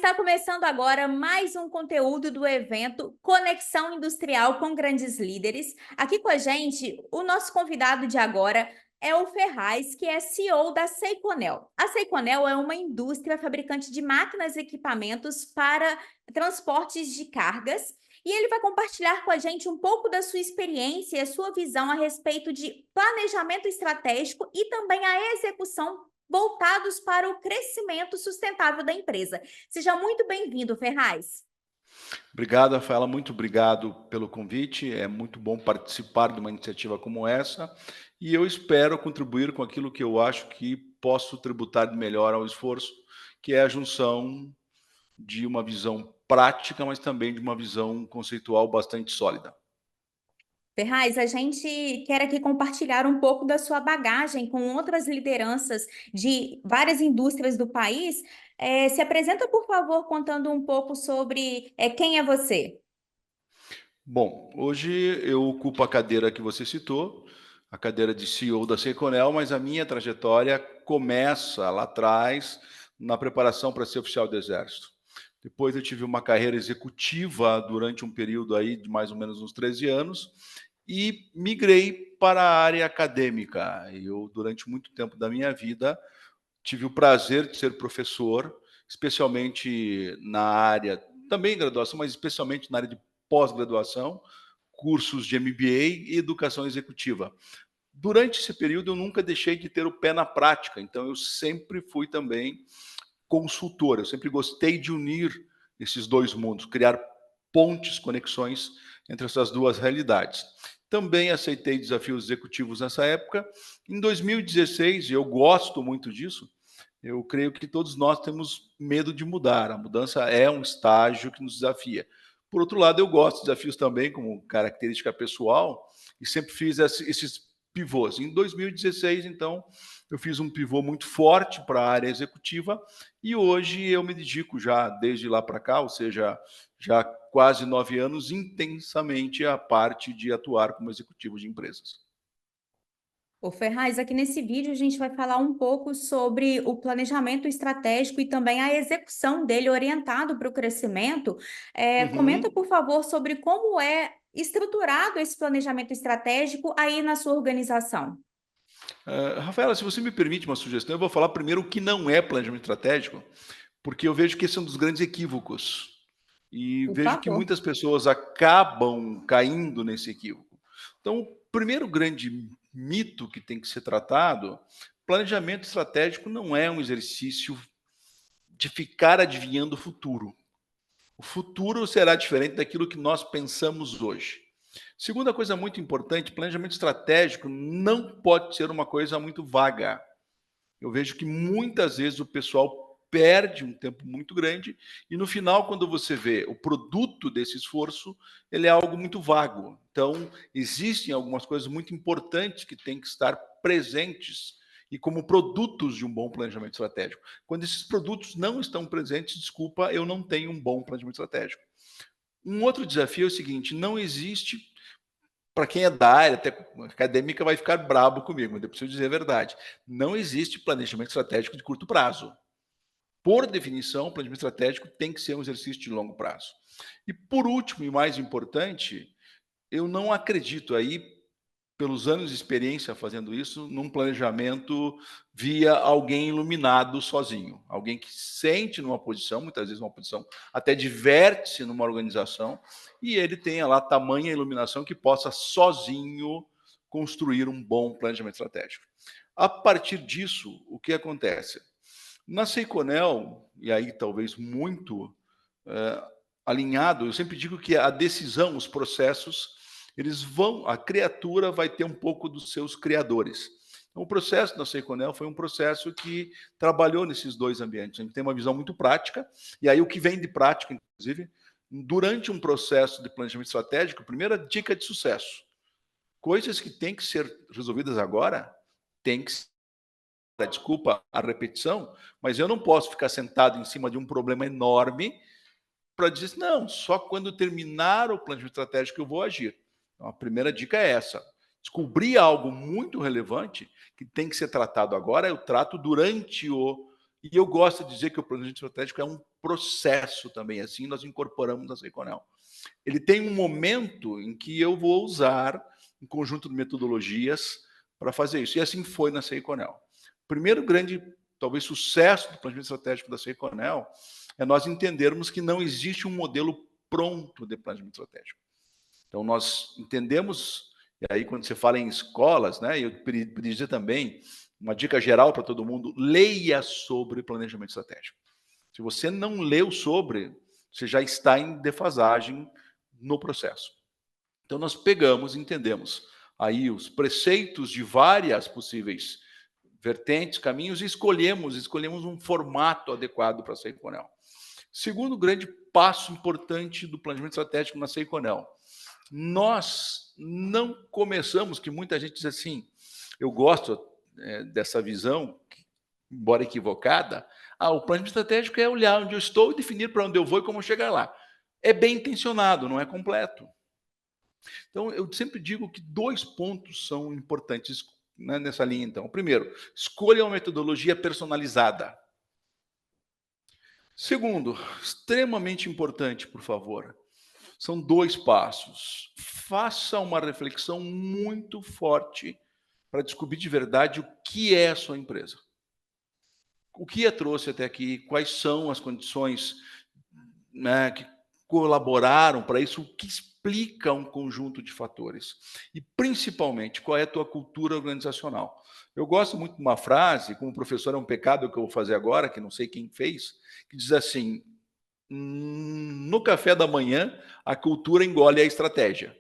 está começando agora mais um conteúdo do evento Conexão Industrial com Grandes Líderes. Aqui com a gente, o nosso convidado de agora é o Ferraz, que é CEO da Seiconel. A Seiconel é uma indústria fabricante de máquinas e equipamentos para transportes de cargas. E ele vai compartilhar com a gente um pouco da sua experiência e a sua visão a respeito de planejamento estratégico e também a execução voltados para o crescimento sustentável da empresa. Seja muito bem-vindo, Ferraz. Obrigado, Rafaela, muito obrigado pelo convite. É muito bom participar de uma iniciativa como essa e eu espero contribuir com aquilo que eu acho que posso tributar de melhor ao esforço, que é a junção de uma visão prática, mas também de uma visão conceitual bastante sólida. Ferraz, a gente quer aqui compartilhar um pouco da sua bagagem com outras lideranças de várias indústrias do país. Se apresenta, por favor, contando um pouco sobre quem é você. Bom, hoje eu ocupo a cadeira que você citou, a cadeira de CEO da Seiconel, mas a minha trajetória começa lá atrás, na preparação para ser oficial do Exército. Depois eu tive uma carreira executiva durante um período aí de mais ou menos uns 13 anos e migrei para a área acadêmica. Eu, durante muito tempo da minha vida, tive o prazer de ser professor, especialmente na área, também graduação, mas especialmente na área de pós-graduação, cursos de MBA e educação executiva. Durante esse período, eu nunca deixei de ter o pé na prática, então eu sempre fui também consultor, eu sempre gostei de unir esses dois mundos, criar pontes, conexões entre essas duas realidades. Também aceitei desafios executivos nessa época. Em 2016, e eu gosto muito disso, eu creio que todos nós temos medo de mudar. A mudança é um estágio que nos desafia. Por outro lado, eu gosto de desafios também, como característica pessoal, e sempre fiz esses pivôs. Em 2016, então, eu fiz um pivô muito forte para a área executiva e hoje eu me dedico já, desde lá para cá, ou seja, já quase 9 anos, intensamente à parte de atuar como executivo de empresas. Ô Ferraz, aqui nesse vídeo a gente vai falar um pouco sobre o planejamento estratégico e também a execução dele orientado para o crescimento. Comenta, Uhum. por favor, sobre como é estruturado esse planejamento estratégico aí na sua organização. Rafaela, se você me permite uma sugestão, eu vou falar primeiro o que não é planejamento estratégico, porque eu vejo que esse é um dos grandes equívocos. E Por vejo que favor. muitas pessoas acabam caindo nesse equívoco. Então, o primeiro grande mito que tem que ser tratado, planejamento estratégico não é um exercício de ficar adivinhando o futuro. O futuro será diferente daquilo que nós pensamos hoje. Segunda coisa muito importante, planejamento estratégico não pode ser uma coisa muito vaga. Eu vejo que muitas vezes o pessoal perde um tempo muito grande e no final, quando você vê o produto desse esforço, ele é algo muito vago. Então, existem algumas coisas muito importantes que têm que estar presentes e como produtos de um bom planejamento estratégico. Quando esses produtos não estão presentes, desculpa, eu não tenho um bom planejamento estratégico. Um outro desafio é o seguinte: não existe, para quem é da área até acadêmica vai ficar brabo comigo, mas eu preciso dizer a verdade. Não existe planejamento estratégico de curto prazo. Por definição, o planejamento estratégico tem que ser um exercício de longo prazo. E por último e mais importante, eu não acredito aí, pelos anos de experiência fazendo isso, num planejamento via alguém iluminado sozinho. Alguém que sente numa posição, muitas vezes uma posição até de vértice numa organização, e ele tenha lá tamanha iluminação que possa sozinho construir um bom planejamento estratégico. A partir disso, o que acontece? Na Seiconel, e aí talvez muito alinhado, eu sempre digo que a decisão, os processos, eles vão, a criatura vai ter um pouco dos seus criadores. Então, o processo da Seiconel foi um processo que trabalhou nesses dois ambientes. A gente tem uma visão muito prática, e aí o que vem de prática, inclusive, durante um processo de planejamento estratégico, primeira dica de sucesso: coisas que têm que ser resolvidas agora, tem que ser, desculpa a repetição, mas eu não posso ficar sentado em cima de um problema enorme para dizer assim, não, só quando terminar o planejamento estratégico eu vou agir. Então, a primeira dica é essa. Descobrir algo muito relevante que tem que ser tratado agora, eu trato durante o E eu gosto de dizer que o planejamento estratégico é um processo também, assim nós incorporamos na Seconel. Ele tem um momento em que eu vou usar um conjunto de metodologias para fazer isso. E assim foi na Seconel. O primeiro grande, talvez, sucesso do planejamento estratégico da Seconel é nós entendermos que não existe um modelo pronto de planejamento estratégico. Então, nós entendemos, e aí quando você fala em escolas, né, eu poderia dizer também, uma dica geral para todo mundo, leia sobre planejamento estratégico. Se você não leu sobre, você já está em defasagem no processo. Então, nós pegamos e entendemos aí os preceitos de várias possíveis vertentes, caminhos, e escolhemos um formato adequado para a Seconel. Segundo grande passo importante do planejamento estratégico na Seconel, nós não começamos, que muita gente diz assim, eu gosto dessa visão, embora equivocada, o planejamento estratégico é olhar onde eu estou e definir para onde eu vou e como chegar lá. É bem intencionado, não é completo. Então, eu sempre digo que 2 pontos são importantes, né, nessa linha, então. Primeiro, escolha uma metodologia personalizada. Segundo, extremamente importante, por favor, são 2 passos. Faça uma reflexão muito forte para descobrir de verdade o que é a sua empresa. O que a trouxe até aqui, quais são as condições, né, que colaboraram para isso, o que explica um conjunto de fatores. E, principalmente, qual é a tua cultura organizacional. Eu gosto muito de uma frase, como professor é um pecado que eu vou fazer agora, que não sei quem fez, que diz assim, no café da manhã, a cultura engole a estratégia.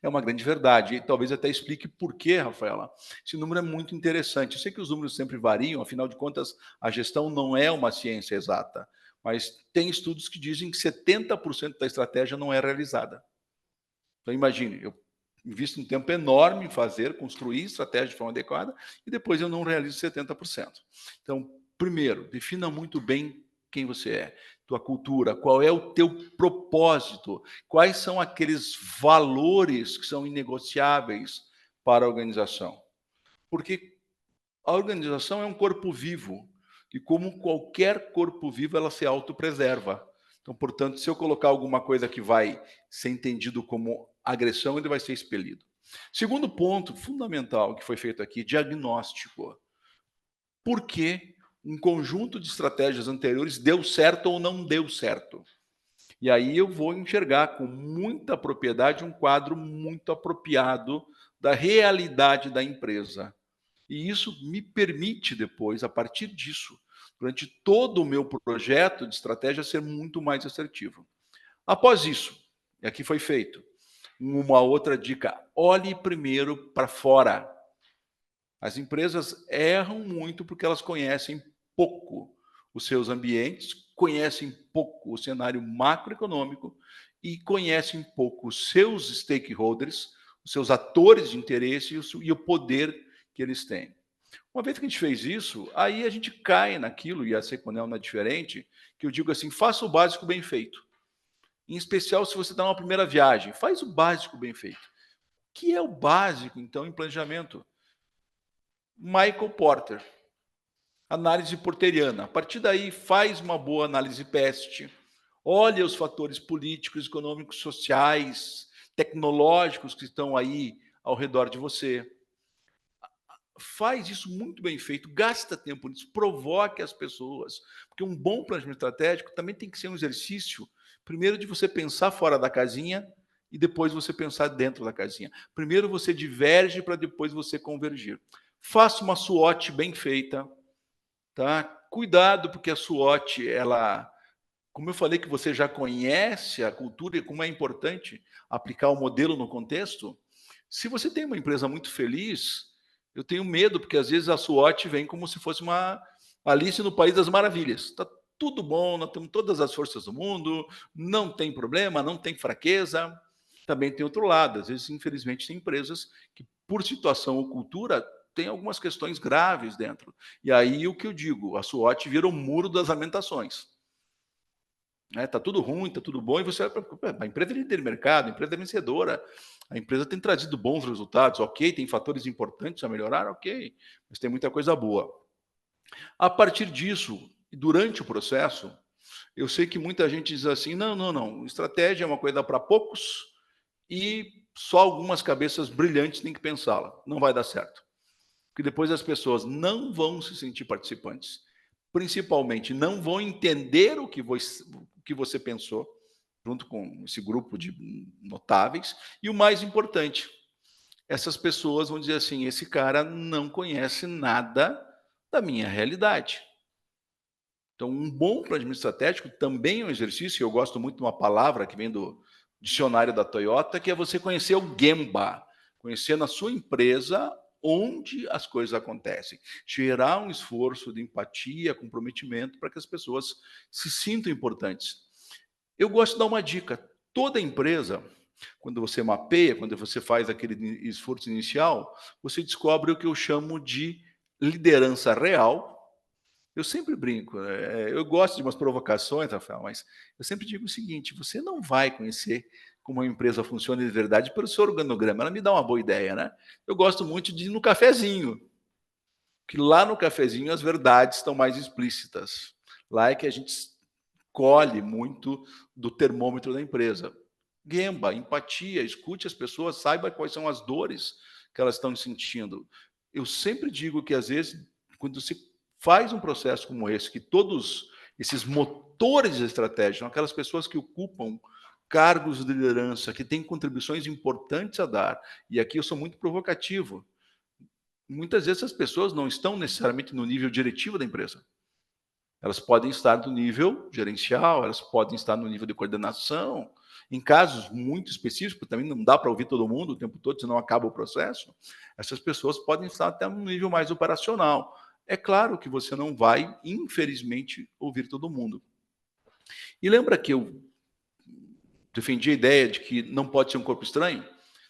É uma grande verdade, e talvez até explique por quê, Rafaela. Esse número é muito interessante. Eu sei que os números sempre variam, afinal de contas, a gestão não é uma ciência exata, mas tem estudos que dizem que 70% da estratégia não é realizada. Então, imagine, eu invisto um tempo enorme em fazer, construir estratégia de forma adequada, e depois eu não realizo 70%. Então, primeiro, defina muito bem quem você é, tua cultura, qual é o teu propósito, quais são aqueles valores que são inegociáveis para a organização. Porque a organização é um corpo vivo, e como qualquer corpo vivo, ela se autopreserva. Então, portanto, se eu colocar alguma coisa que vai ser entendido como agressão, ele vai ser expelido. Segundo ponto fundamental que foi feito aqui, diagnóstico. Por que um conjunto de estratégias anteriores deu certo ou não deu certo? E aí eu vou enxergar com muita propriedade um quadro muito apropriado da realidade da empresa. E isso me permite depois, a partir disso, durante todo o meu projeto de estratégia, ser muito mais assertivo. Após isso, e aqui foi feito, uma outra dica, olhe primeiro para fora. As empresas erram muito porque elas conhecem pouco os seus ambientes, conhecem pouco o cenário macroeconômico e conhecem pouco os seus stakeholders, os seus atores de interesse e o poder que eles têm. Uma vez que a gente fez isso, aí a gente cai naquilo, e a Seconel não é diferente, que eu digo assim, faça o básico bem feito. Em especial se você está numa primeira viagem, faz o básico bem feito. O que é o básico, então, em planejamento? Michael Porter, análise porteriana. A partir daí, faz uma boa análise PEST, olha os fatores políticos, econômicos, sociais, tecnológicos que estão aí ao redor de você. Faz isso muito bem feito, gasta tempo nisso, provoque as pessoas, porque um bom planejamento estratégico também tem que ser um exercício, primeiro de você pensar fora da casinha e depois você pensar dentro da casinha. Primeiro você diverge para depois você convergir. Faça uma SWOT bem feita, tá? Cuidado, porque a SWOT, ela, como eu falei que você já conhece a cultura e como é importante aplicar o modelo no contexto, se você tem uma empresa muito feliz, eu tenho medo, porque às vezes a SWOT vem como se fosse uma Alice no País das Maravilhas. Está tudo bom, nós temos todas as forças do mundo, não tem problema, não tem fraqueza. Também tem outro lado, às vezes, infelizmente, tem empresas que, por situação ou cultura, tem algumas questões graves dentro. E aí o que eu digo, a SWOT vira o muro das lamentações. Tá tudo ruim, tá tudo bom, e você a empresa é líder de mercado, a empresa é vencedora, a empresa tem trazido bons resultados, ok, tem fatores importantes a melhorar, ok, mas tem muita coisa boa. A partir disso, durante o processo, eu sei que muita gente diz assim: não, não, não, estratégia é uma coisa para poucos e só algumas cabeças brilhantes têm que pensá-la. Não vai dar certo. Porque depois as pessoas não vão se sentir participantes. Principalmente, não vão entender o que você pensou, junto com esse grupo de notáveis. E o mais importante, essas pessoas vão dizer assim: esse cara não conhece nada da minha realidade. Então, um bom planejamento estratégico também é um exercício, eu gosto muito de uma palavra que vem do dicionário da Toyota, que é você conhecer o Gemba, conhecer na sua empresa onde as coisas acontecem, gerar um esforço de empatia, comprometimento para que as pessoas se sintam importantes. Eu gosto de dar uma dica, toda empresa, quando você mapeia, quando você faz aquele esforço inicial, você descobre o que eu chamo de liderança real. Eu sempre brinco, eu gosto de umas provocações, Rafael, mas eu sempre digo o seguinte: você não vai conhecer como uma empresa funciona de verdade pelo seu organograma. Ela me dá uma boa ideia, né? Eu gosto muito de ir no cafezinho, que lá no cafezinho as verdades estão mais explícitas. Lá é que a gente colhe muito do termômetro da empresa. Gemba, empatia, escute as pessoas, saiba quais são as dores que elas estão sentindo. Eu sempre digo que, às vezes, quando se faz um processo como esse, que todos esses motores de estratégia são aquelas pessoas que ocupam cargos de liderança, que têm contribuições importantes a dar, e aqui eu sou muito provocativo, muitas vezes as pessoas não estão necessariamente no nível diretivo da empresa. Elas podem estar no nível gerencial, elas podem estar no nível de coordenação. Em casos muito específicos, também não dá para ouvir todo mundo o tempo todo, senão acaba o processo. Essas pessoas podem estar até no nível mais operacional. É claro que você não vai, infelizmente, ouvir todo mundo. E lembra que eu defendi a ideia de que não pode ser um corpo estranho?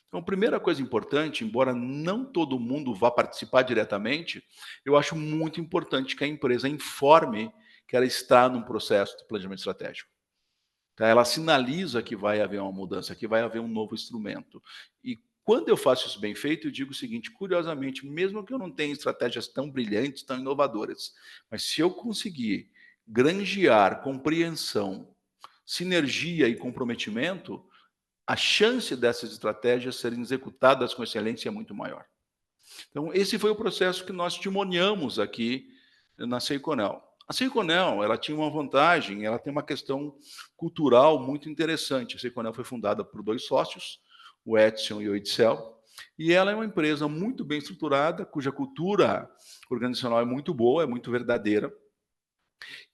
Então, a primeira coisa importante, embora não todo mundo vá participar diretamente, eu acho muito importante que a empresa informe que ela está num processo de planejamento estratégico. Tá? Ela sinaliza que vai haver uma mudança, que vai haver um novo instrumento. E quando eu faço isso bem feito, eu digo o seguinte: curiosamente, mesmo que eu não tenha estratégias tão brilhantes, tão inovadoras, mas se eu conseguir granjear compreensão, sinergia e comprometimento, a chance dessas estratégias serem executadas com excelência é muito maior. Então, esse foi o processo que nós timoniamos aqui na Seiconel. A Seiconel, ela tinha uma vantagem, ela tem uma questão cultural muito interessante. A Seiconel foi fundada por dois sócios, o Edson e o Edsel, e ela é uma empresa muito bem estruturada, cuja cultura organizacional é muito boa, é muito verdadeira.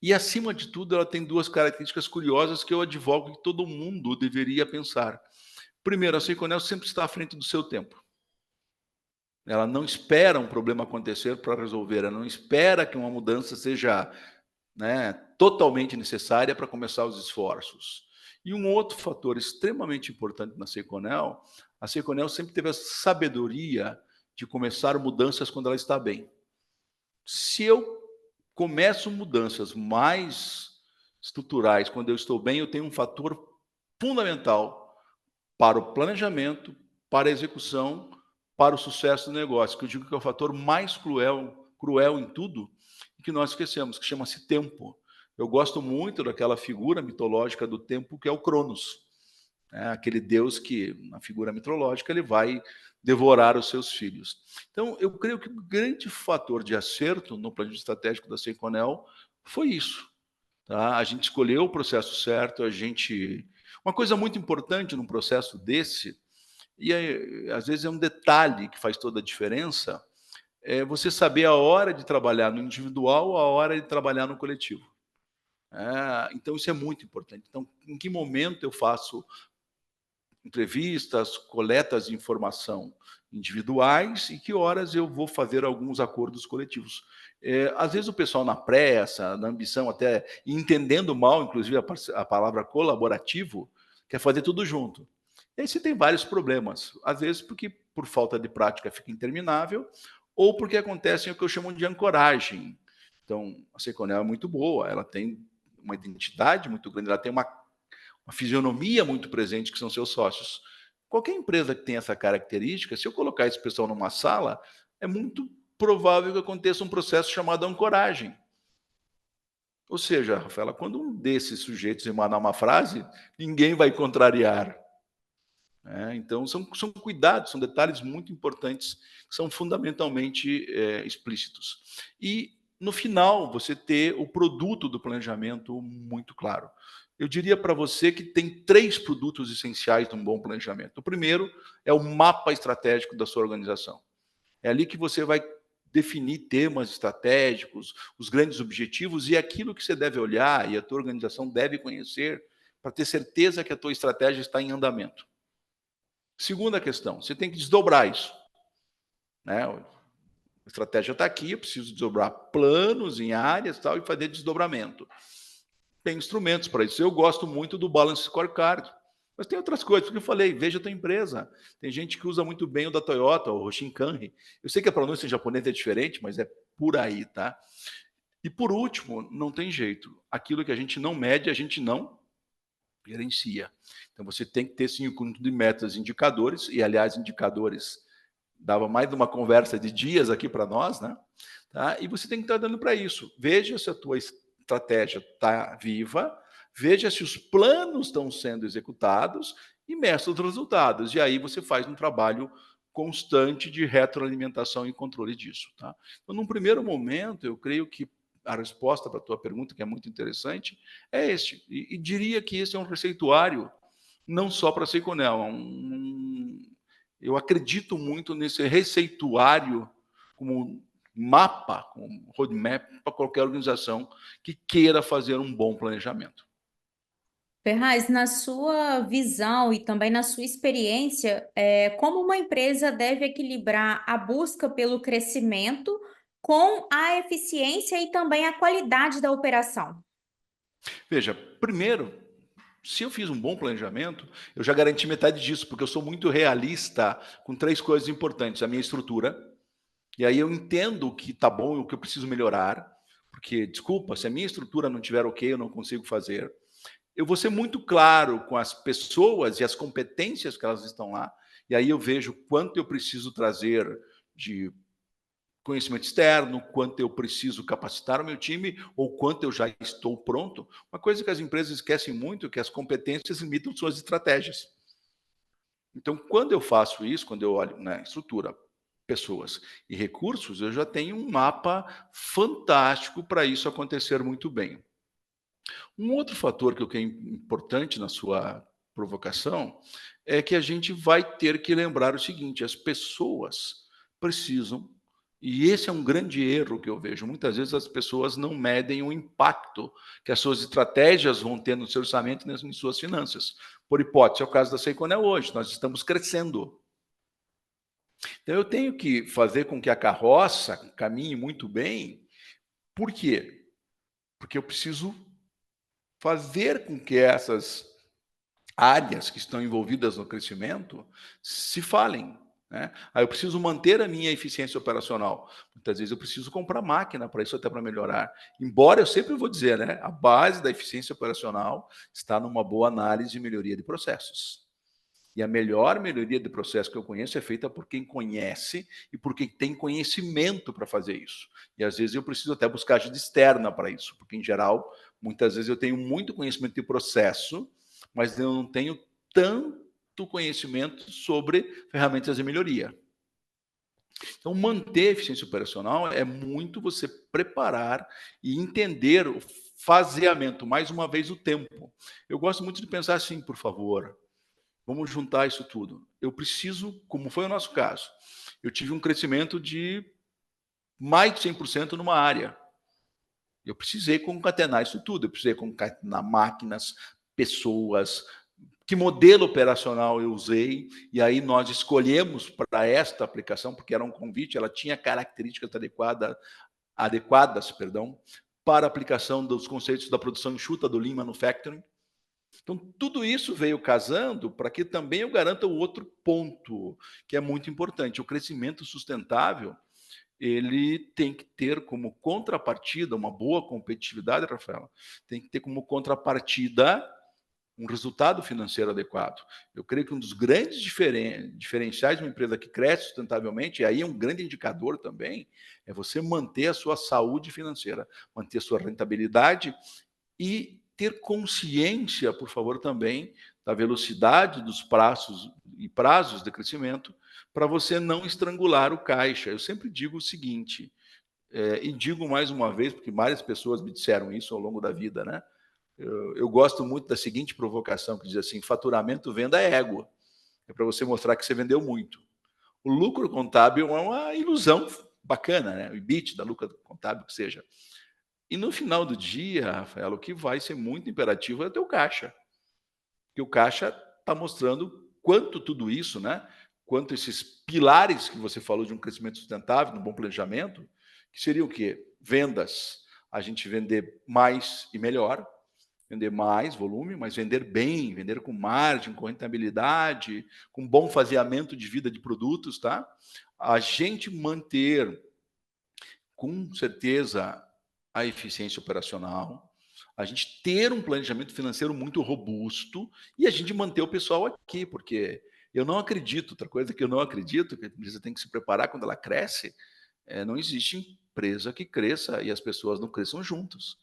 E, acima de tudo, ela tem duas características curiosas que eu advogo que todo mundo deveria pensar. Primeiro, a Seiconel sempre está à frente do seu tempo. Ela não espera um problema acontecer para resolver, ela não espera que uma mudança seja, né, totalmente necessária para começar os esforços. E um outro fator extremamente importante na Seiconel, a Seiconel sempre teve a sabedoria de começar mudanças quando ela está bem. Se eu começo mudanças mais estruturais quando eu estou bem, eu tenho um fator fundamental para o planejamento, para a execução, para o sucesso do negócio, que eu digo que é o fator mais cruel em tudo, e que nós esquecemos, que chama-se tempo. Eu gosto muito daquela figura mitológica do tempo, que é o Cronos, né? Aquele deus que, na figura mitológica, ele vai devorar os seus filhos. Então, eu creio que o grande fator de acerto no plano estratégico da Seiconel foi isso. Tá? A gente escolheu o processo certo, a gente... Uma coisa muito importante num processo desse, e aí, às vezes é um detalhe que faz toda a diferença, é você saber a hora de trabalhar no individual, a hora de trabalhar no coletivo. Então, isso é muito importante. Então, em que momento eu faço entrevistas, coletas de informação individuais e que horas eu vou fazer alguns acordos coletivos. Às vezes o pessoal na pressa, na ambição até, entendendo mal, inclusive a palavra colaborativo, quer fazer tudo junto. E aí você tem vários problemas. Às vezes porque por falta de prática fica interminável, ou porque acontece o que eu chamo de ancoragem. Então, a Seconel é muito boa, ela tem uma identidade muito grande, ela tem uma fisionomia muito presente, que são seus sócios. Qualquer empresa que tem essa característica, se eu colocar esse pessoal numa sala, é muito provável que aconteça um processo chamado ancoragem. Ou seja, Rafaela, quando um desses sujeitos emanar uma frase, ninguém vai contrariar. Então, são cuidados, são detalhes muito importantes, que são fundamentalmente explícitos. E, no final, você ter o produto do planejamento muito claro. Eu diria para você que tem 3 produtos essenciais de um bom planejamento. O primeiro é o mapa estratégico da sua organização. É ali que você vai definir temas estratégicos, os grandes objetivos e aquilo que você deve olhar e a tua organização deve conhecer para ter certeza que a tua estratégia está em andamento. Segunda questão, você tem que desdobrar isso. A estratégia está aqui, eu preciso desdobrar planos em áreas tal, e fazer desdobramento. Tem instrumentos para isso. Eu gosto muito do Balance Scorecard, mas tem outras coisas, porque eu falei, veja a tua empresa. Tem gente que usa muito bem o da Toyota, o Shinkanri. Eu sei que a pronúncia em japonês é diferente, mas é por aí, tá? E por último, não tem jeito. Aquilo que a gente não mede, a gente não gerencia. Então você tem que ter sim um conjunto de metas, indicadores, e aliás, indicadores dava mais de uma conversa de dias aqui para nós, né? Tá? E você tem que estar dando para isso. Veja se a tua estratégia está viva, veja se os planos estão sendo executados e meça os resultados. E aí você faz um trabalho constante de retroalimentação e controle disso. Tá? Então, num primeiro momento, eu creio que a resposta para a tua pergunta, que é muito interessante, é este. E diria que esse é um receituário não só para a Seconel, eu acredito muito nesse receituário como mapa, como roadmap para qualquer organização que queira fazer um bom planejamento. Ferraz, na sua visão e também na sua experiência, como uma empresa deve equilibrar a busca pelo crescimento com a eficiência e também a qualidade da operação? Veja, primeiro, se eu fiz um bom planejamento, eu já garanti metade disso, porque eu sou muito realista com 3 coisas importantes: a minha estrutura, e aí eu entendo o que está bom e o que eu preciso melhorar, porque, desculpa, se a minha estrutura não estiver ok, eu não consigo fazer. Eu vou ser muito claro com as pessoas e as competências que elas estão lá, e aí eu vejo quanto eu preciso trazer de conhecimento externo, quanto eu preciso capacitar o meu time ou quanto eu já estou pronto. Uma coisa que as empresas esquecem muito é que as competências limitam suas estratégias. Então, quando eu faço isso, quando eu olho na estrutura, pessoas e recursos, eu já tenho um mapa fantástico para isso acontecer muito bem. Um outro fator que eu creio importante na sua provocação é que a gente vai ter que lembrar o seguinte: as pessoas precisam, e esse é um grande erro que eu vejo, muitas vezes as pessoas não medem o impacto que as suas estratégias vão ter no seu orçamento e nas suas finanças. Por hipótese, é o caso da Seconel hoje, nós estamos crescendo. Então eu tenho que fazer com que a carroça caminhe muito bem. Por quê? Porque eu preciso fazer com que essas áreas que estão envolvidas no crescimento se falem. Aí eu preciso manter a minha eficiência operacional. Muitas vezes eu preciso comprar máquina para isso, até para melhorar. Embora eu sempre vou dizer, a base da eficiência operacional está numa boa análise e melhoria de processos. E a melhor melhoria de processo que eu conheço é feita por quem conhece e por quem tem conhecimento para fazer isso. E às vezes eu preciso até buscar ajuda externa para isso, porque em geral, muitas vezes eu tenho muito conhecimento de processo, mas eu não tenho tanto conhecimento sobre ferramentas de melhoria. Então, manter a eficiência operacional é muito você preparar e entender o faseamento, mais uma vez, o tempo. Eu gosto muito de pensar assim, por favor, vamos juntar isso tudo. Eu preciso, como foi o nosso caso, eu tive um crescimento de mais de 100% numa área. Eu precisei concatenar isso tudo, eu precisei concatenar máquinas, pessoas, que modelo operacional eu usei, e aí nós escolhemos para esta aplicação, porque era um convite, ela tinha características adequadas, para a aplicação dos conceitos da produção enxuta do Lean Manufacturing. Então, tudo isso veio casando para que também eu garanta o outro ponto, que é muito importante. O crescimento sustentável, ele tem que ter como contrapartida, uma boa competitividade, Rafaela, tem que ter como contrapartida um resultado financeiro adequado. Eu creio que um dos grandes diferenciais de uma empresa que cresce sustentavelmente, e aí é um grande indicador também, é você manter a sua saúde financeira, manter a sua rentabilidade e ter consciência, por favor, também da velocidade dos prazos de crescimento, para você não estrangular o caixa. Eu sempre digo o seguinte, e digo mais uma vez, porque várias pessoas me disseram isso ao longo da vida, né? Eu gosto muito da seguinte provocação, que diz assim, faturamento, venda é égua. É para você mostrar que você vendeu muito. O lucro contábil é uma ilusão bacana, né? O EBITDA, lucro contábil, que seja. E no final do dia, Rafael, o que vai ser muito imperativo é o teu caixa. Porque o caixa está mostrando quanto tudo isso, né? Quanto esses pilares que você falou de um crescimento sustentável, de um bom planejamento, que seria o quê? Vendas. A gente vender mais e melhor, vender mais volume, mas vender bem, vender com margem, com rentabilidade, com bom faseamento de vida de produtos, tá? A gente manter, com certeza, a eficiência operacional, a gente ter um planejamento financeiro muito robusto e a gente manter o pessoal aqui, porque eu não acredito, outra coisa que eu não acredito, que a empresa tem que se preparar quando ela cresce, não existe empresa que cresça e as pessoas não cresçam juntos.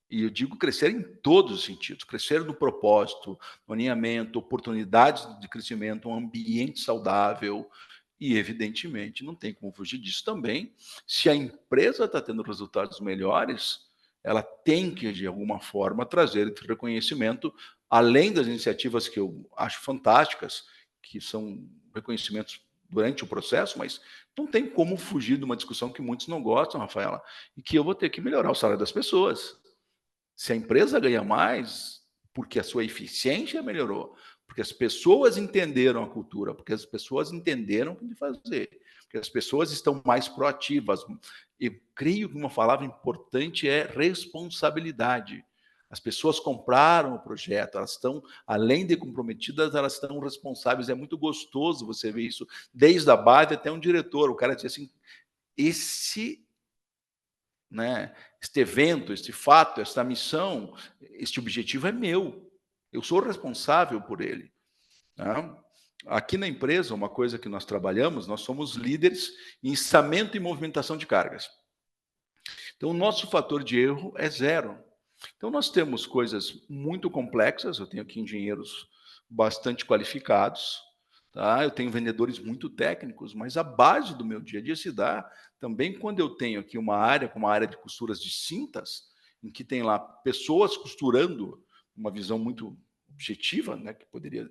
E eu digo crescer em todos os sentidos, crescer no propósito, no alinhamento, oportunidades de crescimento, um ambiente saudável e, evidentemente, não tem como fugir disso também. Se a empresa está tendo resultados melhores, ela tem que, de alguma forma, trazer esse reconhecimento, além das iniciativas que eu acho fantásticas, que são reconhecimentos durante o processo, mas não tem como fugir de uma discussão que muitos não gostam, Rafaela, e que eu vou ter que melhorar o salário das pessoas. Se a empresa ganha mais, porque a sua eficiência melhorou, porque as pessoas entenderam a cultura, porque as pessoas entenderam o que fazer, porque as pessoas estão mais proativas. E creio que uma palavra importante é responsabilidade. As pessoas compraram o projeto, elas estão, além de comprometidas, elas estão responsáveis. É muito gostoso você ver isso, desde a base até um diretor. O cara diz assim: né, este evento, este fato, esta missão, este objetivo é meu. Eu sou responsável por ele. Né? Aqui na empresa, uma coisa que nós trabalhamos, nós somos líderes em içamento e movimentação de cargas. Então, o nosso fator de erro é zero. Então, nós temos coisas muito complexas, eu tenho aqui engenheiros bastante qualificados, tá? Eu tenho vendedores muito técnicos, mas a base do meu dia a dia se dá também quando eu tenho aqui uma área, como a área de costuras de cintas, em que tem lá pessoas costurando, uma visão muito objetiva, né, que poderia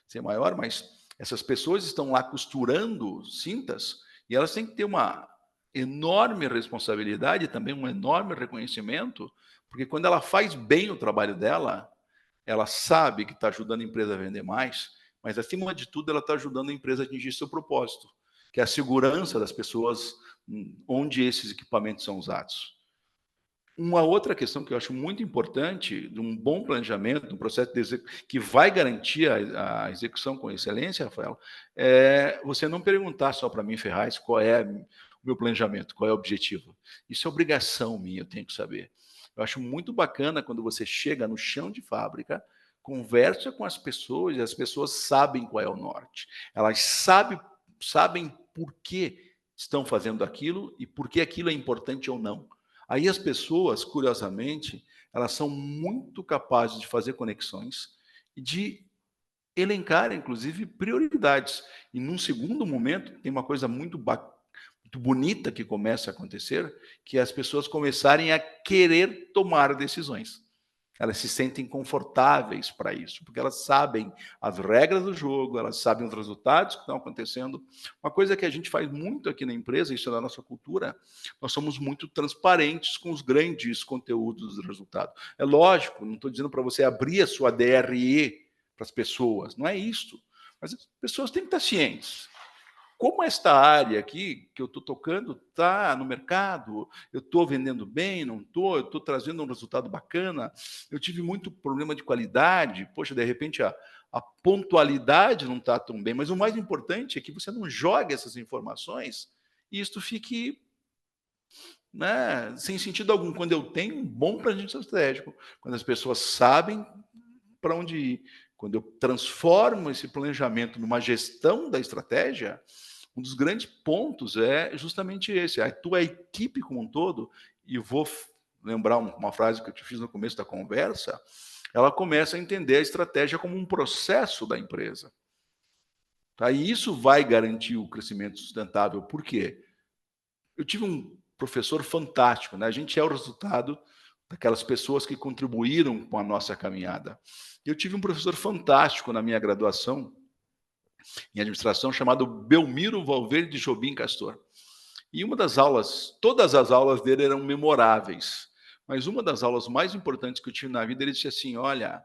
ser maior, mas essas pessoas estão lá costurando cintas e elas têm que ter uma enorme responsabilidade, também um enorme reconhecimento, porque quando ela faz bem o trabalho dela, ela sabe que está ajudando a empresa a vender mais, mas acima de tudo ela está ajudando a empresa a atingir seu propósito, que é a segurança das pessoas onde esses equipamentos são usados. Uma outra questão que eu acho muito importante, de um bom planejamento, um processo que vai garantir a execução com excelência, Rafael, é você não perguntar só para mim, Ferraz, qual é o meu planejamento, qual é o objetivo. Isso é obrigação minha, eu tenho que saber. Eu acho muito bacana quando você chega no chão de fábrica, conversa com as pessoas e as pessoas sabem qual é o norte. Elas sabem por que estão fazendo aquilo e por que aquilo é importante ou não. Aí as pessoas, curiosamente, elas são muito capazes de fazer conexões e de elencar, inclusive, prioridades. E num segundo momento, tem uma coisa muito bonita que começa a acontecer, que é as pessoas começarem a querer tomar decisões. Elas se sentem confortáveis para isso, porque elas sabem as regras do jogo, elas sabem os resultados que estão acontecendo. Uma coisa que a gente faz muito aqui na empresa, isso é da nossa cultura, nós somos muito transparentes com os grandes conteúdos do resultado. É lógico, não estou dizendo para você abrir a sua DRE para as pessoas, não é isso. Mas as pessoas têm que estar cientes. Como esta área aqui que eu estou tocando está no mercado, eu estou vendendo bem, não estou, eu estou trazendo um resultado bacana, eu tive muito problema de qualidade, poxa, de repente a pontualidade não está tão bem, mas o mais importante é que você não jogue essas informações e isto fique, né, sem sentido algum. Quando eu tenho um bom planejamento estratégico, quando as pessoas sabem para onde ir. Quando eu transformo esse planejamento numa gestão da estratégia, um dos grandes pontos é justamente esse, a tua equipe como um todo, e vou lembrar uma frase que eu te fiz no começo da conversa, ela começa a entender a estratégia como um processo da empresa. Tá? E isso vai garantir o crescimento sustentável. Por quê? Eu tive um professor fantástico, né? A gente é o resultado daquelas pessoas que contribuíram com a nossa caminhada. Eu tive um professor fantástico na minha graduação em administração chamado Belmiro Valverde Jobim Castor. E uma das aulas, todas as aulas dele eram memoráveis, mas uma das aulas mais importantes que eu tive na vida, ele disse assim: olha,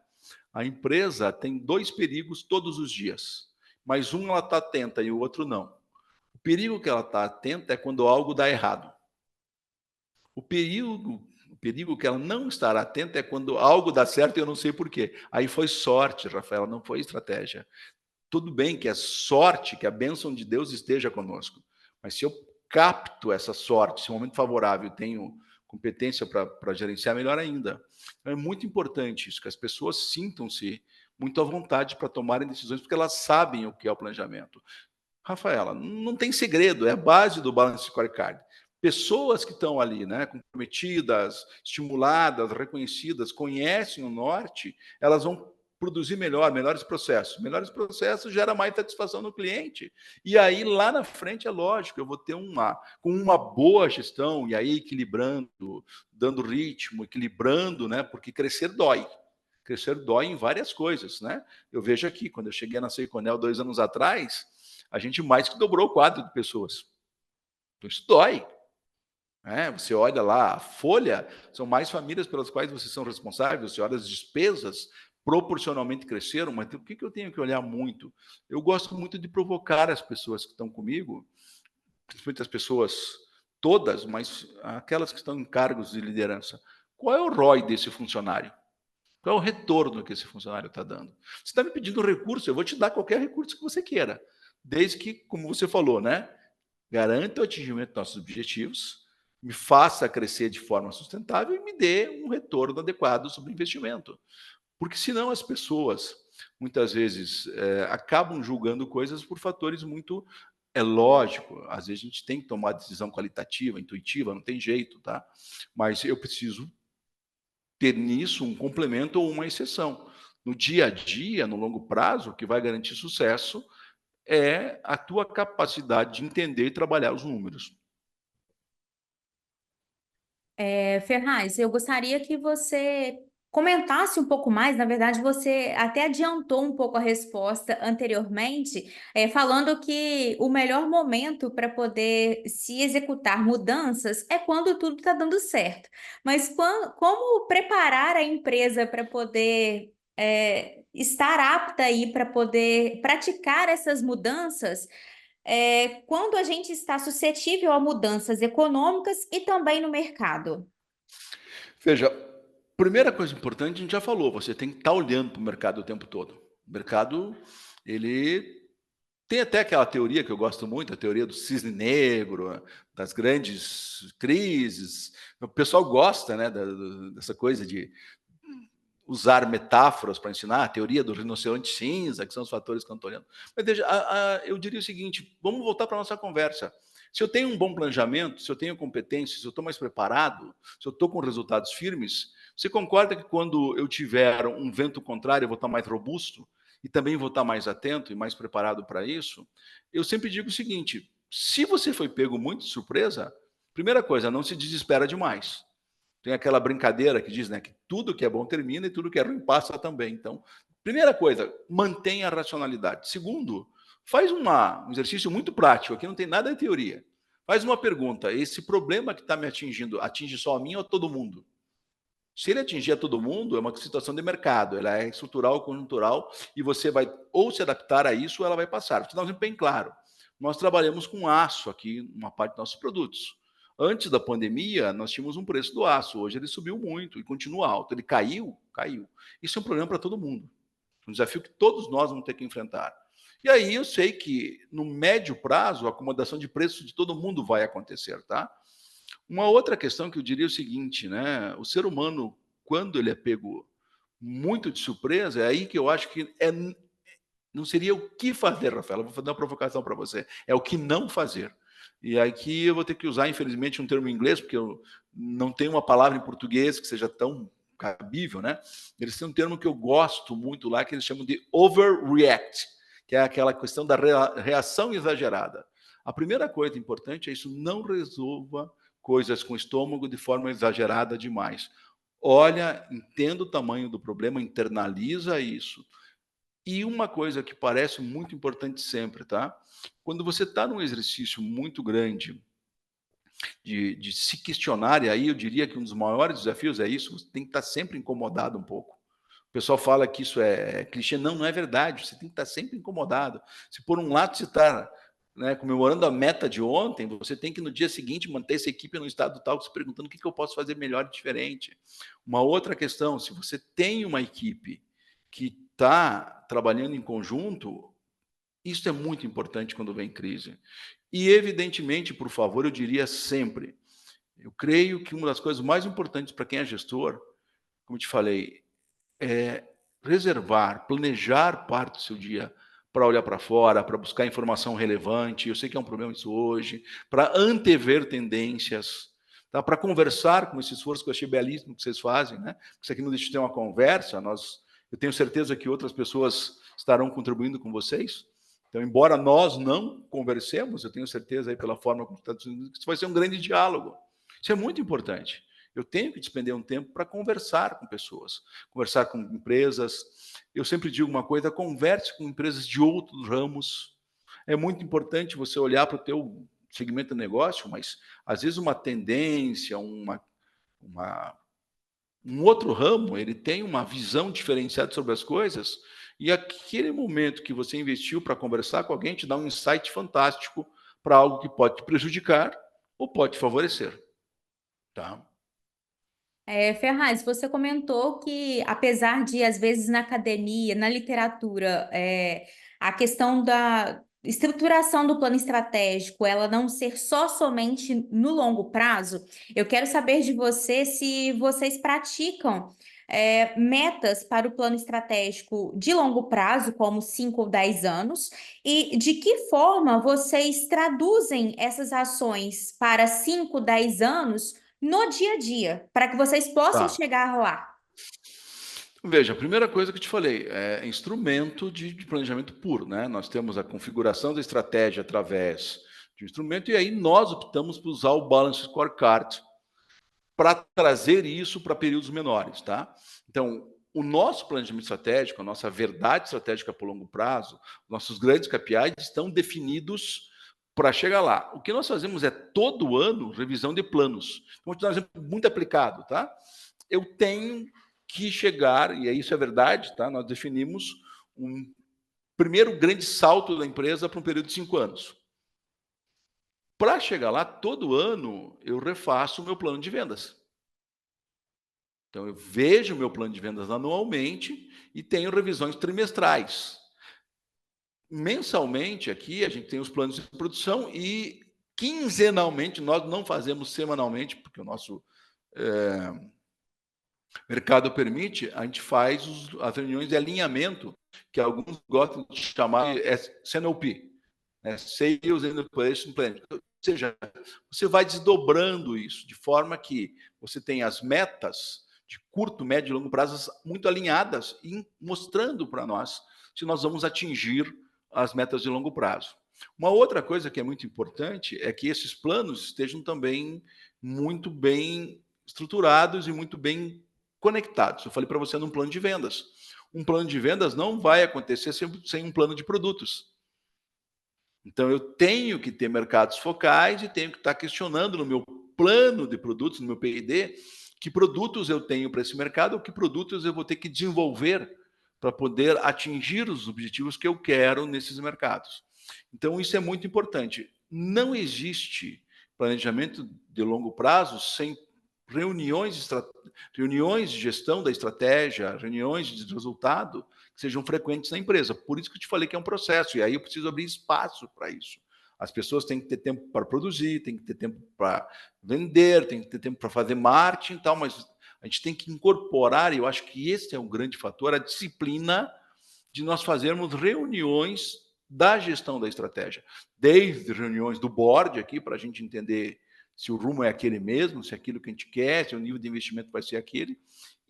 a empresa tem dois perigos todos os dias, mas um ela está atenta e o outro não. O perigo que ela está atenta é quando algo dá errado. O perigo que ela não estará atenta é quando algo dá certo e eu não sei por quê. Aí foi sorte, Rafaela, não foi estratégia. Tudo bem que é sorte, que a bênção de Deus esteja conosco, mas se eu capto essa sorte, se é um momento favorável, tenho competência para gerenciar, melhor ainda. Então, é muito importante isso, que as pessoas sintam-se muito à vontade para tomarem decisões, porque elas sabem o que é o planejamento. Rafaela, não tem segredo, é a base do Balance Scorecard. Pessoas que estão ali, né, comprometidas, estimuladas, reconhecidas, conhecem o norte, elas vão produzir melhores processos. Melhores processos gera mais satisfação no cliente. E aí, lá na frente, é lógico, eu vou ter com uma boa gestão, e aí equilibrando, dando ritmo, equilibrando, né, porque crescer dói. Crescer dói em várias coisas, né? Eu vejo aqui, quando eu cheguei na Seiconel 2 anos atrás, a gente mais que dobrou o quadro de pessoas. Então, isso dói. Você olha lá, a folha, são mais famílias pelas quais vocês são responsáveis, você olha as despesas, proporcionalmente cresceram, mas o que eu tenho que olhar muito? Eu gosto muito de provocar as pessoas que estão comigo, principalmente as pessoas todas, mas aquelas que estão em cargos de liderança. Qual é o ROI desse funcionário? Qual é o retorno que esse funcionário está dando? Você está me pedindo recurso, eu vou te dar qualquer recurso que você queira, desde que, como você falou, né, garanta o atingimento dos nossos objetivos, me faça crescer de forma sustentável e me dê um retorno adequado sobre o investimento. Porque senão as pessoas, muitas vezes, acabam julgando coisas por fatores muito... É lógico, às vezes a gente tem que tomar decisão qualitativa, intuitiva, não tem jeito, tá? Mas eu preciso ter nisso um complemento ou uma exceção. No dia a dia, no longo prazo, o que vai garantir sucesso é a tua capacidade de entender e trabalhar os números. Ferraz, eu gostaria que você comentasse um pouco mais. Na verdade, você até adiantou um pouco a resposta anteriormente, falando que o melhor momento para poder se executar mudanças é quando tudo está dando certo. Mas como preparar a empresa para poder estar apta aí para poder praticar essas mudanças? Quando a gente está suscetível a mudanças econômicas e também no mercado. Veja, primeira coisa importante, a gente já falou, você tem que estar olhando para o mercado o tempo todo. O mercado, ele tem até aquela teoria que eu gosto muito, a teoria do cisne negro, das grandes crises. O pessoal gosta, né, dessa coisa de usar metáforas para ensinar, a teoria do rinoceronte cinza, que são os fatores que eu estou olhando. Mas veja, eu diria o seguinte, vamos voltar para a nossa conversa. Se eu tenho um bom planejamento, se eu tenho competência, se eu estou mais preparado, se eu estou com resultados firmes, você concorda que quando eu tiver um vento contrário, eu vou estar mais robusto e também vou estar mais atento e mais preparado para isso? Eu sempre digo o seguinte, se você foi pego muito de surpresa, primeira coisa, não se desespera demais. Tem aquela brincadeira que diz, né, que tudo que é bom termina e tudo que é ruim passa também. Então, primeira coisa, mantenha a racionalidade. Segundo, faz um exercício muito prático, aqui não tem nada de teoria. Faz uma pergunta, esse problema que está me atingindo, atinge só a mim ou a todo mundo? Se ele atingir a todo mundo, é uma situação de mercado, ela é estrutural ou conjuntural, e você vai ou se adaptar a isso ou ela vai passar. Vou te dar um exemplo bem claro. Nós trabalhamos com aço aqui, uma parte dos nossos produtos. Antes da pandemia, nós tínhamos um preço do aço. Hoje ele subiu muito e continua alto. Ele caiu, caiu. Isso é um problema para todo mundo. Um desafio que todos nós vamos ter que enfrentar. E aí eu sei que no médio prazo a acomodação de preços de todo mundo vai acontecer, tá? Uma outra questão que eu diria é o seguinte, né? O ser humano, quando ele é pego muito de surpresa, é aí que eu acho que não seria o que fazer, Rafaela, vou fazer uma provocação para você, é o que não fazer. E aqui eu vou ter que usar, infelizmente, um termo em inglês, porque eu não tenho uma palavra em português que seja tão cabível, né? Eles têm um termo que eu gosto muito lá, que eles chamam de overreact, que é aquela questão da reação exagerada. A primeira coisa importante é isso: não resolva coisas com o estômago de forma exagerada demais. Olha, entenda o tamanho do problema, internaliza isso. E uma coisa que parece muito importante sempre, tá? Quando você está num exercício muito grande de se questionar, e aí eu diria que um dos maiores desafios é isso: você tem que estar sempre incomodado um pouco. O pessoal fala que isso é clichê. Não, não é verdade. Você tem que estar sempre incomodado. Se por um lado você está, né, comemorando a meta de ontem, você tem que no dia seguinte manter essa equipe no estado tal, se perguntando o que eu posso fazer melhor e diferente. Uma outra questão: se você tem uma equipe que está trabalhando em conjunto, isso é muito importante quando vem crise. E, evidentemente, por favor, eu diria sempre, eu creio que uma das coisas mais importantes para quem é gestor, como te falei, é reservar, planejar parte do seu dia para olhar para fora, para buscar informação relevante. Eu sei que é um problema isso hoje, para antever tendências, tá? Para conversar com esse esforço que eu achei belíssimo que vocês fazem, né? Isso aqui não deixa de ter uma conversa. Eu tenho certeza que outras pessoas estarão contribuindo com vocês. Então, embora nós não conversemos, eu tenho certeza aí pela forma como está dizendo, que isso vai ser um grande diálogo. Isso é muito importante. Eu tenho que despender um tempo para conversar com pessoas, conversar com empresas. Eu sempre digo uma coisa: converse com empresas de outros ramos. É muito importante você olhar para o teu segmento de negócio, mas às vezes uma tendência, uma, um outro ramo, ele tem uma visão diferenciada sobre as coisas, e aquele momento que você investiu para conversar com alguém te dá um insight fantástico para algo que pode te prejudicar ou pode te favorecer. Tá? Ferraz, você comentou que, apesar de, às vezes, na academia, na literatura, a questão da estruturação do plano estratégico, ela não ser só somente no longo prazo, eu quero saber de você se vocês praticam metas para o plano estratégico de longo prazo, como 5 ou 10 anos, e de que forma vocês traduzem essas ações para 5, 10 anos no dia a dia, para que vocês possam Tá. chegar lá. Veja, a primeira coisa que eu te falei é instrumento de planejamento puro, né? Nós temos a configuração da estratégia através de um instrumento, e aí nós optamos por usar o Balance Scorecard para trazer isso para períodos menores, tá? Então, o nosso planejamento estratégico, a nossa verdade estratégica por longo prazo, nossos grandes KPIs estão definidos para chegar lá. O que nós fazemos é, todo ano, revisão de planos. Vou te dar um exemplo muito aplicado, tá? Eu tenho que chegar, e isso é verdade, tá? Nós definimos um primeiro grande salto da empresa para um período de 5 anos. Para chegar lá, todo ano eu refaço o meu plano de vendas. Então, eu vejo o meu plano de vendas anualmente e tenho revisões trimestrais. Mensalmente, aqui, a gente tem os planos de produção, e quinzenalmente, nós não fazemos semanalmente, porque o nosso mercado permite, a gente faz as reuniões de alinhamento, que alguns gostam de chamar de SNOP, né? Sales and Operation Plan. Ou seja, você vai desdobrando isso, de forma que você tem as metas de curto, médio e longo prazo muito alinhadas e mostrando para nós se nós vamos atingir as metas de longo prazo. Uma outra coisa que é muito importante é que esses planos estejam também muito bem estruturados e muito bem conectados. Eu falei para você num plano de vendas. Um plano de vendas não vai acontecer sem um plano de produtos. Então, eu tenho que ter mercados focais e tenho que estar questionando no meu plano de produtos, no meu P&D, que produtos eu tenho para esse mercado, ou que produtos eu vou ter que desenvolver para poder atingir os objetivos que eu quero nesses mercados. Então, isso é muito importante. Não existe planejamento de longo prazo sem reuniões de gestão da estratégia, reuniões de resultado, que sejam frequentes na empresa. Por isso que eu te falei que é um processo, e aí eu preciso abrir espaço para isso. As pessoas têm que ter tempo para produzir, têm que ter tempo para vender, têm que ter tempo para fazer marketing e tal, mas A gente tem que incorporar, e eu acho que esse é um grande fator, a disciplina de nós fazermos reuniões da gestão da estratégia, desde reuniões do board aqui, para a gente entender se o rumo é aquele mesmo, se é aquilo que a gente quer, se o nível de investimento vai ser aquele,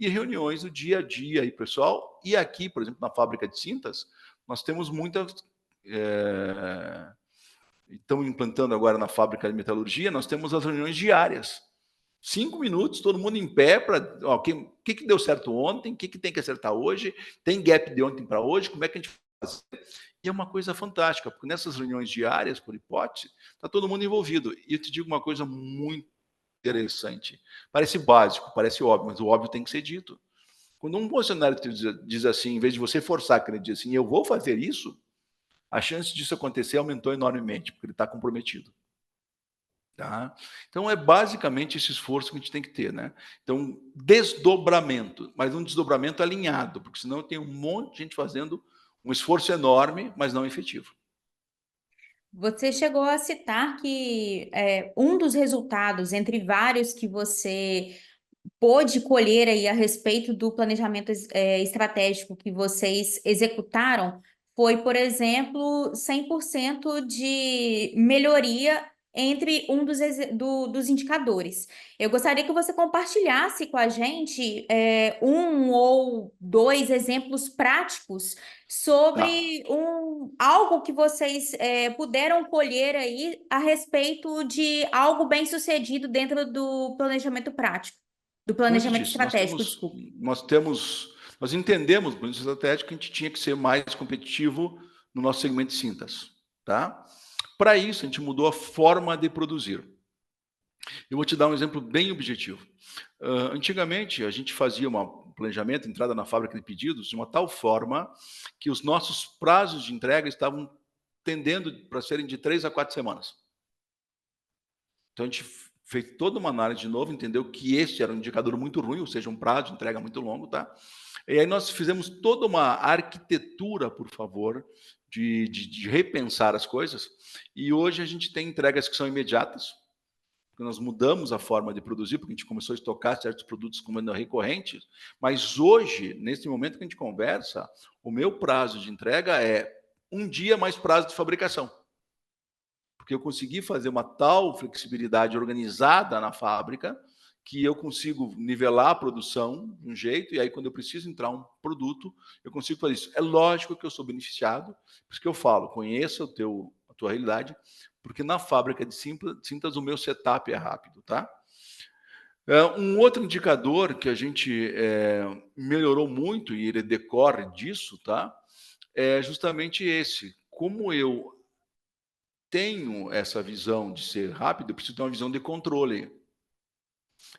e reuniões do dia a dia aí, pessoal. E aqui, por exemplo, na fábrica de cintas, nós temos muitas. Estamos implantando agora na fábrica de metalurgia, nós temos as reuniões diárias. 5 minutos, todo mundo em pé para o que deu certo ontem, o que tem que acertar hoje, tem gap de ontem para hoje, como é que a gente faz? E é uma coisa fantástica, porque nessas reuniões diárias, por hipótese, está todo mundo envolvido. E eu te digo uma coisa muito interessante. Parece básico, parece óbvio, mas o óbvio tem que ser dito. Quando um funcionário diz assim, em vez de você forçar, que ele diz assim, eu vou fazer isso, a chance disso acontecer aumentou enormemente, porque ele está comprometido. Tá? Então, é basicamente esse esforço que a gente tem que ter. Né? Então, desdobramento, mas um desdobramento alinhado, porque senão tem um monte de gente fazendo um esforço enorme, mas não efetivo. Você chegou a citar que um dos resultados, entre vários que você pôde colher aí a respeito do planejamento estratégico que vocês executaram, foi, por exemplo, 100% de melhoria entre um dos indicadores. Eu gostaria que você compartilhasse com a gente um ou dois exemplos práticos Tá. sobre algo que vocês puderam colher aí a respeito de algo bem sucedido dentro do planejamento prático, do Como eu te planejamento disse, estratégico, desculpa. nós entendemos, no planejamento estratégico, que a gente tinha que ser mais competitivo no nosso segmento de cintas. Tá? Para isso, a gente mudou a forma de produzir. Eu vou te dar um exemplo bem objetivo. Antigamente, a gente fazia um planejamento, entrada na fábrica de pedidos, de uma tal forma que os nossos prazos de entrega estavam tendendo para serem de 3 a 4 semanas. Então, a gente fez toda uma análise de novo, entendeu que esse era um indicador muito ruim, ou seja, um prazo de entrega muito longo, tá? E aí nós fizemos toda uma arquitetura, por favor, de repensar as coisas, e hoje a gente tem entregas que são imediatas, porque nós mudamos a forma de produzir, porque a gente começou a estocar certos produtos como recorrentes, mas hoje, nesse momento que a gente conversa, o meu prazo de entrega é 1 dia mais prazo de fabricação. Porque eu consegui fazer uma tal flexibilidade organizada na fábrica que eu consigo nivelar a produção de um jeito, e aí quando eu preciso entrar um produto, eu consigo fazer isso. É lógico que eu sou beneficiado, por isso que eu falo, conheça a tua realidade, porque na fábrica de cintas o meu setup é rápido, tá? Um outro indicador que a gente melhorou muito, e ele decorre disso, tá? É justamente esse. Como eu tenho essa visão de ser rápido, eu preciso ter uma visão de controle.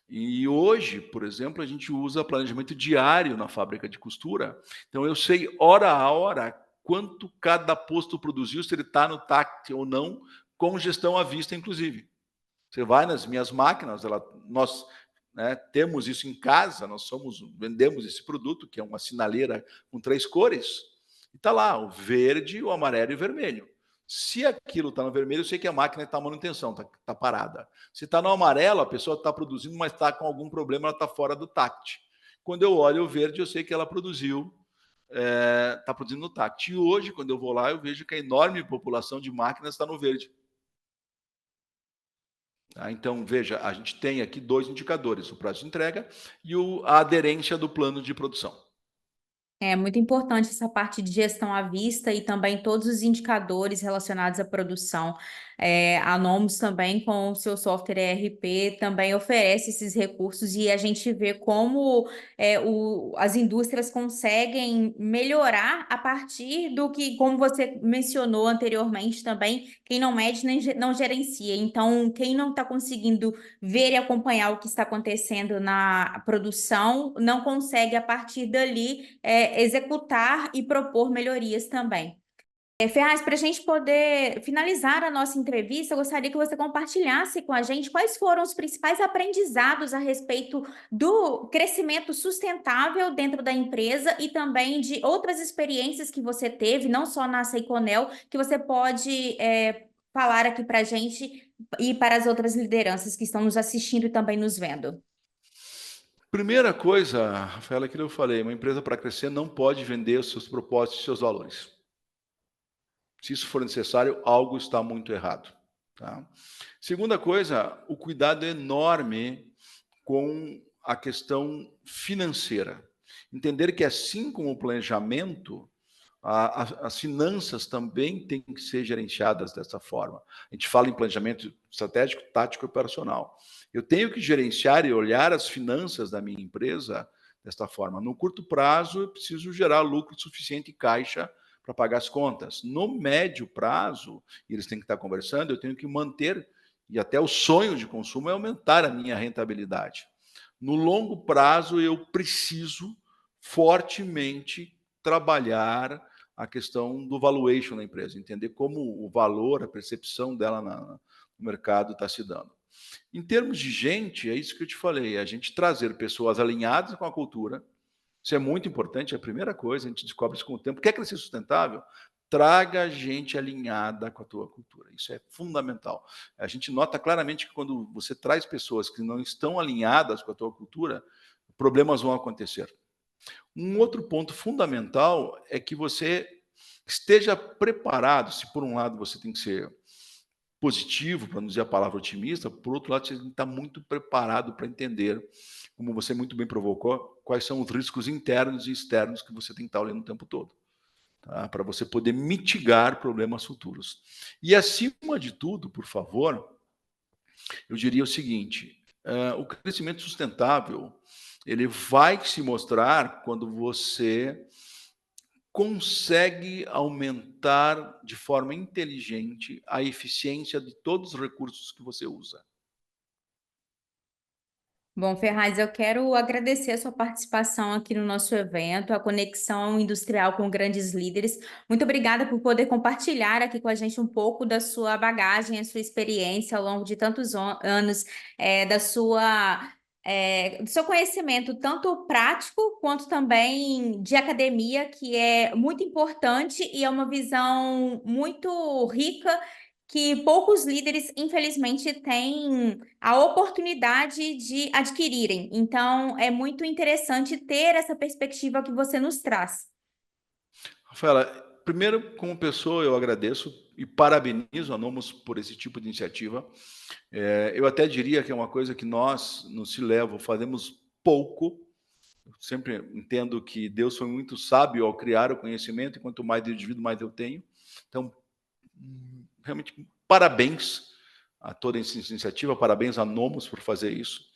E hoje, por exemplo, a gente usa planejamento diário na fábrica de costura. Então, eu sei hora a hora quanto cada posto produziu, se ele está no TACT ou não, com gestão à vista, inclusive. Você vai nas minhas máquinas, nós temos isso em casa, vendemos esse produto, que é uma sinaleira com 3 cores, e está lá, o verde, o amarelo e o vermelho. Se aquilo está no vermelho, eu sei que a máquina está em manutenção, está parada. Se está no amarelo, a pessoa está produzindo, mas está com algum problema, ela está fora do TACT. Quando eu olho o verde, eu sei que ela produziu, está produzindo no TACT. E hoje, quando eu vou lá, eu vejo que a enorme população de máquinas está no verde. Tá? Então, veja, a gente tem aqui 2 indicadores, o prazo de entrega e a aderência do plano de produção. É muito importante essa parte de gestão à vista e também todos os indicadores relacionados à produção. A Nomus também, com o seu software ERP, também oferece esses recursos e a gente vê como as indústrias conseguem melhorar a partir do que, como você mencionou anteriormente também, quem não mede não gerencia. Então, quem não está conseguindo ver e acompanhar o que está acontecendo na produção, não consegue, a partir dali, executar e propor melhorias também. Ferraz, para a gente poder finalizar a nossa entrevista, eu gostaria que você compartilhasse com a gente quais foram os principais aprendizados a respeito do crescimento sustentável dentro da empresa e também de outras experiências que você teve, não só na Seiconel, que você pode falar aqui para a gente e para as outras lideranças que estão nos assistindo e também nos vendo. Primeira coisa, Rafaela, aquilo que eu falei, uma empresa para crescer não pode vender os seus propósitos e seus valores. Se isso for necessário, algo está muito errado. Tá? Segunda coisa, o cuidado é enorme com a questão financeira. Entender que, assim como o planejamento, as finanças também têm que ser gerenciadas dessa forma. A gente fala em planejamento estratégico, tático e operacional. Eu tenho que gerenciar e olhar as finanças da minha empresa desta forma. No curto prazo, eu preciso gerar lucro suficiente e caixa para pagar as contas. No médio prazo, e eles têm que estar conversando, eu tenho que manter, e até o sonho de consumo é aumentar a minha rentabilidade. No longo prazo, eu preciso fortemente trabalhar a questão do valuation da empresa, entender como o valor, a percepção dela no mercado está se dando. Em termos de gente, é isso que eu te falei, a gente trazer pessoas alinhadas com a cultura, isso é muito importante, é a primeira coisa, a gente descobre isso com o tempo. Quer crescer sustentável? Traga gente alinhada com a tua cultura. Isso é fundamental. A gente nota claramente que quando você traz pessoas que não estão alinhadas com a tua cultura, problemas vão acontecer. Um outro ponto fundamental é que você esteja preparado, se por um lado você tem que ser positivo, para não dizer a palavra otimista, por outro lado, você tem que estar muito preparado para entender, como você muito bem provocou, quais são os riscos internos e externos que você tem que estar olhando o tempo todo, tá? Para você poder mitigar problemas futuros. E, acima de tudo, por favor, eu diria o seguinte, o crescimento sustentável, ele vai se mostrar quando você consegue aumentar de forma inteligente a eficiência de todos os recursos que você usa. Bom, Ferraz, eu quero agradecer a sua participação aqui no nosso evento, a Conexão Industrial com Grandes Líderes. Muito obrigada por poder compartilhar aqui com a gente um pouco da sua bagagem, a sua experiência ao longo de tantos anos, do seu conhecimento, tanto prático quanto também de academia, que é muito importante e é uma visão muito rica que poucos líderes, infelizmente, têm a oportunidade de adquirirem. Então, é muito interessante ter essa perspectiva que você nos traz. Rafaela, primeiro, como pessoa, eu agradeço e parabenizo a Nomos por esse tipo de iniciativa. Eu até diria que é uma coisa que nós, no Cilevo, fazemos pouco. Eu sempre entendo que Deus foi muito sábio ao criar o conhecimento, e quanto mais eu divido, mais eu tenho. Então, realmente, parabéns a toda essa iniciativa, parabéns a Nomos por fazer isso.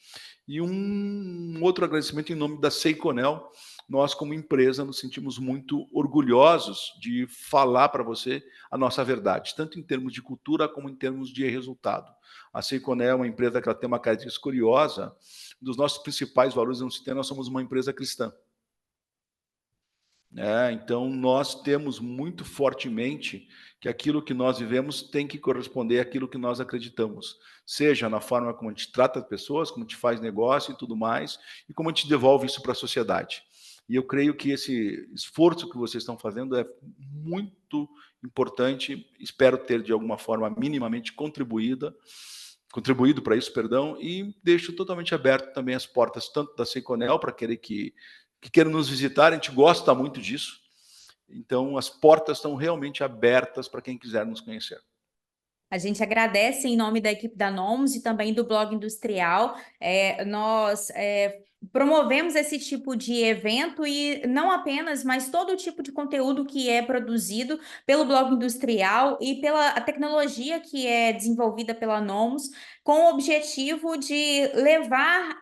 E um outro agradecimento em nome da Seiconel. Nós, como empresa, nos sentimos muito orgulhosos de falar para você a nossa verdade, tanto em termos de cultura como em termos de resultado. A Seiconel é uma empresa que ela tem uma característica curiosa. Um dos nossos principais valores no sistema, nós somos uma empresa cristã. Então, nós temos muito fortemente que aquilo que nós vivemos tem que corresponder àquilo que nós acreditamos, seja na forma como a gente trata as pessoas, como a gente faz negócio e tudo mais, e como a gente devolve isso para a sociedade. E eu creio que esse esforço que vocês estão fazendo é muito importante, espero ter de alguma forma minimamente contribuído para isso, perdão, e deixo totalmente aberto também as portas, tanto da Seiconel, para aquele que queiram nos visitar, a gente gosta muito disso. Então, as portas estão realmente abertas para quem quiser nos conhecer. A gente agradece em nome da equipe da Nomos e também do Blog Industrial. Nós promovemos esse tipo de evento e não apenas, mas todo tipo de conteúdo que é produzido pelo Blog Industrial e pela tecnologia que é desenvolvida pela Nomos, com o objetivo de levar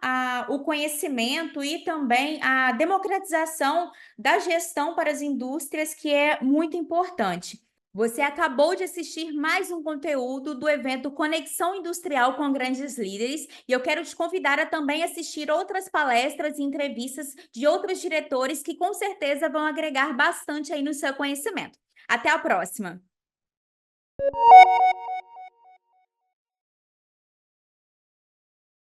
o conhecimento e também a democratização da gestão para as indústrias, que é muito importante. Você acabou de assistir mais um conteúdo do evento Conexão Industrial com Grandes Líderes e eu quero te convidar a também assistir outras palestras e entrevistas de outros diretores que com certeza vão agregar bastante aí no seu conhecimento. Até a próxima!